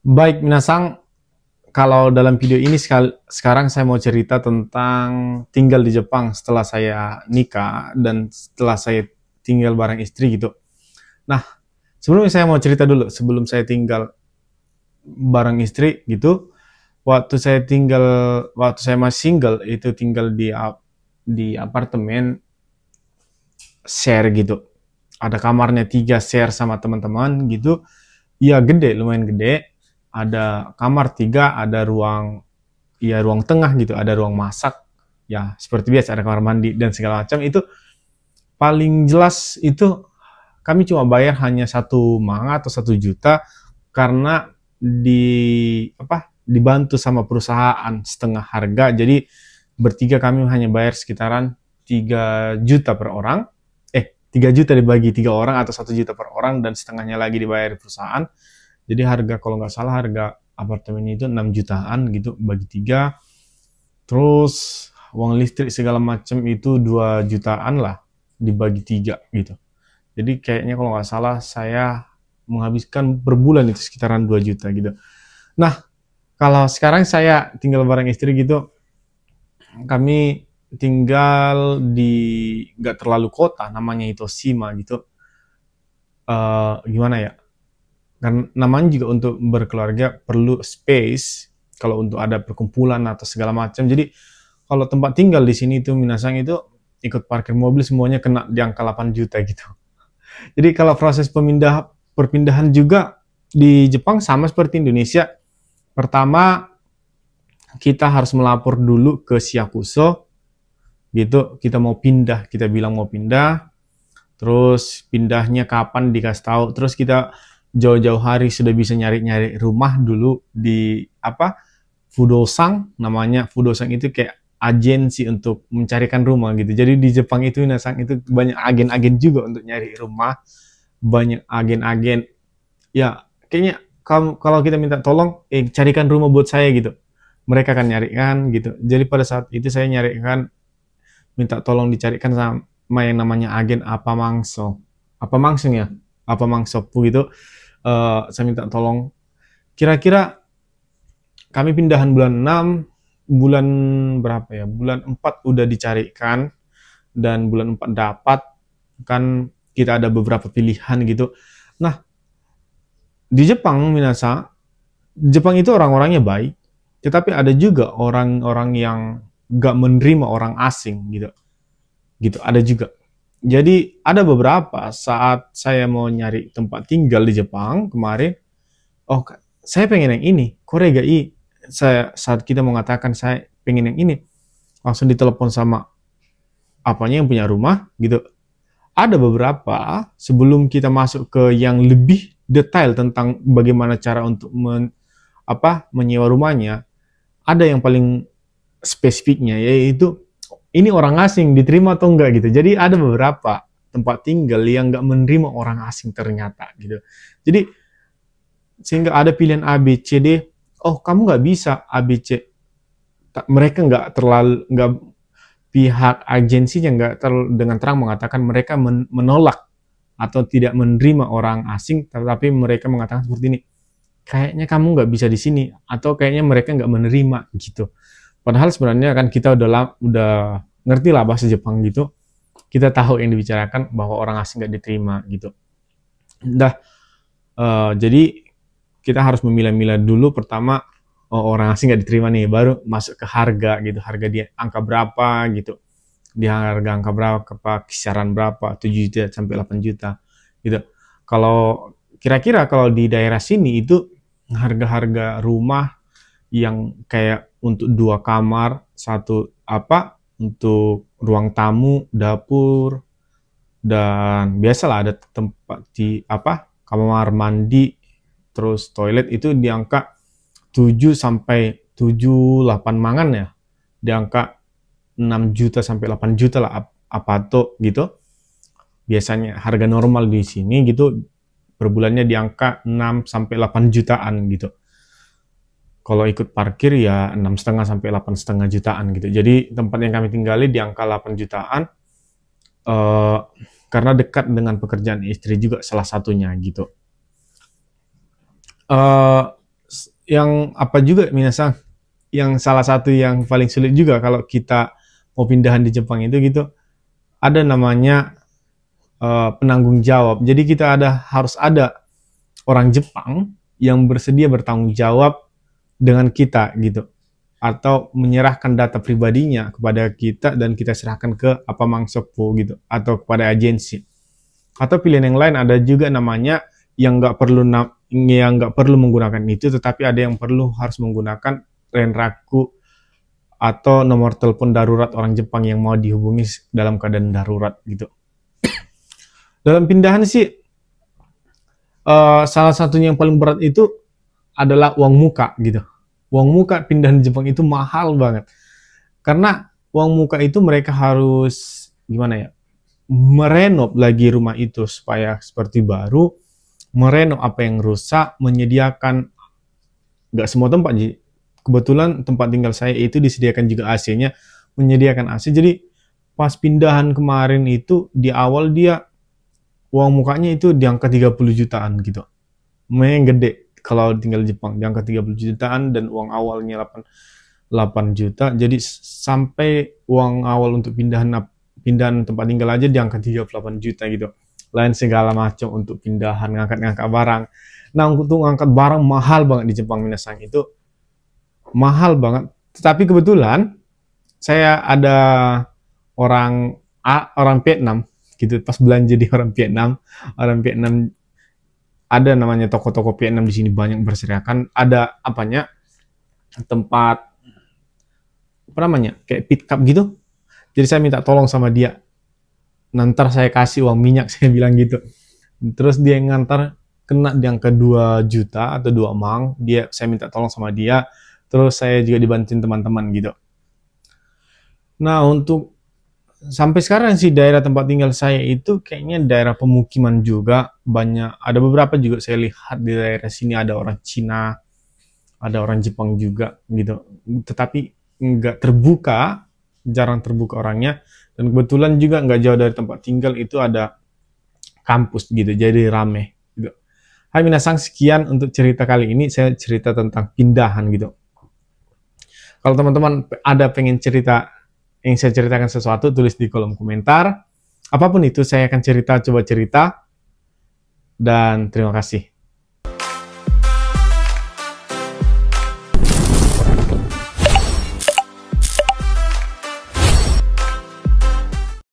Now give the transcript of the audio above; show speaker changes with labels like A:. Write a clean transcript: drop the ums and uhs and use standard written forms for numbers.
A: Baik, Minasang, kalau dalam video ini sekarang saya mau cerita tentang tinggal di Jepang setelah saya nikah dan setelah saya tinggal bareng istri gitu. Nah, sebelumnya saya mau cerita dulu, sebelum saya tinggal bareng istri gitu, waktu saya masih single, itu tinggal di apartemen share gitu. Ada kamarnya 3 share sama teman-teman gitu. Iya gede, lumayan gede. Ada kamar 3, ada ruang tengah gitu, ada ruang masak, ya seperti biasa ada kamar mandi dan segala macam. Itu paling jelas itu kami cuma bayar hanya 1 manga atau 1 juta karena dibantu sama perusahaan setengah harga. Jadi bertiga kami hanya bayar sekitaran 3 juta per orang. 3 juta dibagi 3 orang atau 1 juta per orang dan setengahnya lagi dibayar perusahaan. Jadi harga, kalau nggak salah, harga apartemen itu 6 jutaan gitu bagi 3. Terus uang listrik segala macam itu 2 jutaan lah dibagi 3 gitu. Jadi kayaknya kalau nggak salah saya menghabiskan per bulan itu sekitaran 2 juta gitu. Nah, kalau sekarang saya tinggal bareng istri gitu, kami tinggal di nggak terlalu kota, namanya Itoshima gitu. Gimana ya? Kan namanya juga untuk berkeluarga perlu space kalau untuk ada perkumpulan atau segala macam. Jadi kalau tempat tinggal di sini itu Minasang itu ikut parkir mobil semuanya kena di angka 8 juta gitu. Jadi kalau proses perpindahan juga di Jepang sama seperti Indonesia. Pertama kita harus melapor dulu ke Siakuso gitu, kita mau pindah, kita bilang mau pindah, terus pindahnya kapan dikasih tahu, terus kita jauh-jauh hari sudah bisa nyari-nyari rumah dulu di Fudosang, namanya Fudosang itu kayak agensi untuk mencarikan rumah gitu. Jadi di Jepang itu Nasang itu banyak agen-agen juga untuk nyari rumah, banyak agen-agen. Ya, kayaknya kalau kita minta tolong, carikan rumah buat saya gitu. Mereka akan nyarikan gitu. Jadi pada saat itu saya nyarikan, minta tolong dicarikan sama yang namanya agen apa mangso. Apa mangsung ya? Apa mangsopu gitu. Saya minta tolong. Kira-kira kami pindahan bulan 6, bulan berapa ya? Bulan 4 udah dicarikan dan bulan 4 dapat, kan kita ada beberapa pilihan gitu. Nah, di Jepang Jepang itu orang-orangnya baik, tetapi ada juga orang-orang yang gak menerima orang asing gitu. Gitu, ada juga. Jadi ada beberapa saat saya mau nyari tempat tinggal di Jepang kemarin, oh saya pengen yang ini, Koregai. Saat kita mengatakan saya pengen yang ini, langsung ditelepon sama apanya yang punya rumah gitu. Ada beberapa sebelum kita masuk ke yang lebih detail tentang bagaimana cara untuk menyewa rumahnya, ada yang paling spesifiknya, yaitu ini orang asing diterima atau enggak gitu. Jadi ada beberapa tempat tinggal yang nggak menerima orang asing ternyata gitu. Jadi sehingga ada pilihan A, B, C, D. Oh, kamu nggak bisa A, B, C. Mereka nggak pihak agensinya nggak dengan terang mengatakan mereka menolak atau tidak menerima orang asing, tetapi mereka mengatakan seperti ini. Kayaknya kamu nggak bisa di sini, atau kayaknya mereka nggak menerima gitu. Padahal sebenarnya kan kita udah ngerti lah bahasa Jepang gitu. Kita tahu yang dibicarakan bahwa orang asing nggak diterima gitu. Jadi kita harus memilah-milah dulu. Pertama, orang asing nggak diterima nih, baru masuk ke harga gitu. Harga dia angka berapa gitu. Di harga angka berapa, kisaran berapa, 7 juta sampai 8 juta gitu. Kalau kira-kira kalau di daerah sini itu harga-harga rumah yang kayak untuk 2 kamar, untuk ruang tamu, dapur, dan biasalah ada tempat di kamar mandi, terus toilet itu di angka 7 sampai 7 8 mangan ya. Di angka 6 juta sampai 8 juta lah apa tuh gitu. Biasanya harga normal di sini gitu per bulannya di angka 6 sampai 8 jutaan gitu. Kalau ikut parkir ya 6,5 sampai 8,5 jutaan gitu. Jadi tempat yang kami tinggali di angka 8 jutaan karena dekat dengan pekerjaan istri juga salah satunya gitu. yang apa juga minasang, yang salah satu yang paling sulit juga kalau kita mau pindahan di Jepang itu gitu, ada namanya penanggung jawab. Jadi kita harus ada orang Jepang yang bersedia bertanggung jawab dengan kita gitu, atau menyerahkan data pribadinya kepada kita dan kita serahkan ke apa Mangsopo gitu, atau kepada agensi. Atau pilihan yang lain ada juga namanya yang nggak perlu menggunakan itu, tetapi ada yang harus menggunakan renraku atau nomor telepon darurat orang Jepang yang mau dihubungi dalam keadaan darurat gitu. Dalam pindahan sih salah satunya yang paling berat itu adalah uang muka gitu. Uang muka pindahan di Jepang itu mahal banget. Karena uang muka itu mereka harus gimana ya? Merenov lagi rumah itu supaya seperti baru, merenov apa yang rusak, menyediakan nggak semua tempat. Kebetulan tempat tinggal saya itu disediakan juga AC-nya, menyediakan AC. Jadi pas pindahan kemarin itu di awal dia uang mukanya itu di angka 30 jutaan gitu. Memang gede kalau tinggal di Jepang, di angka 30 jutaan dan uang awalnya 8 juta. Jadi sampai uang awal untuk pindahan tempat tinggal aja di angka 38 juta gitu. Lain segala macam untuk pindahan, ngangkat-ngangkat barang. Nah, untuk ngangkat barang mahal banget di Jepang minasang itu. Mahal banget. Tetapi kebetulan saya ada orang Vietnam gitu, pas belanja di orang Vietnam ada namanya toko-toko Vietnam di sini banyak berserakan, ada apanya tempat apa namanya kayak pit cup gitu. Jadi saya minta tolong sama dia, nanti saya kasih uang minyak saya bilang gitu. Terus dia yang ngantar kena di angka 2 juta atau 2 mang, saya minta tolong sama dia, terus saya juga dibantuin teman-teman gitu. Nah, untuk sampai sekarang sih daerah tempat tinggal saya itu kayaknya daerah pemukiman juga, banyak, ada beberapa juga saya lihat di daerah sini ada orang Cina, ada orang Jepang juga gitu, tetapi nggak terbuka, jarang terbuka orangnya. Dan kebetulan juga nggak jauh dari tempat tinggal itu ada kampus gitu, jadi rame gitu. Hai minasang, sekian untuk cerita kali ini, saya cerita tentang pindahan gitu. Kalau teman-teman ada pengen cerita yang saya ceritakan sesuatu, tulis di kolom komentar. Apapun itu saya akan coba cerita. Dan terima kasih.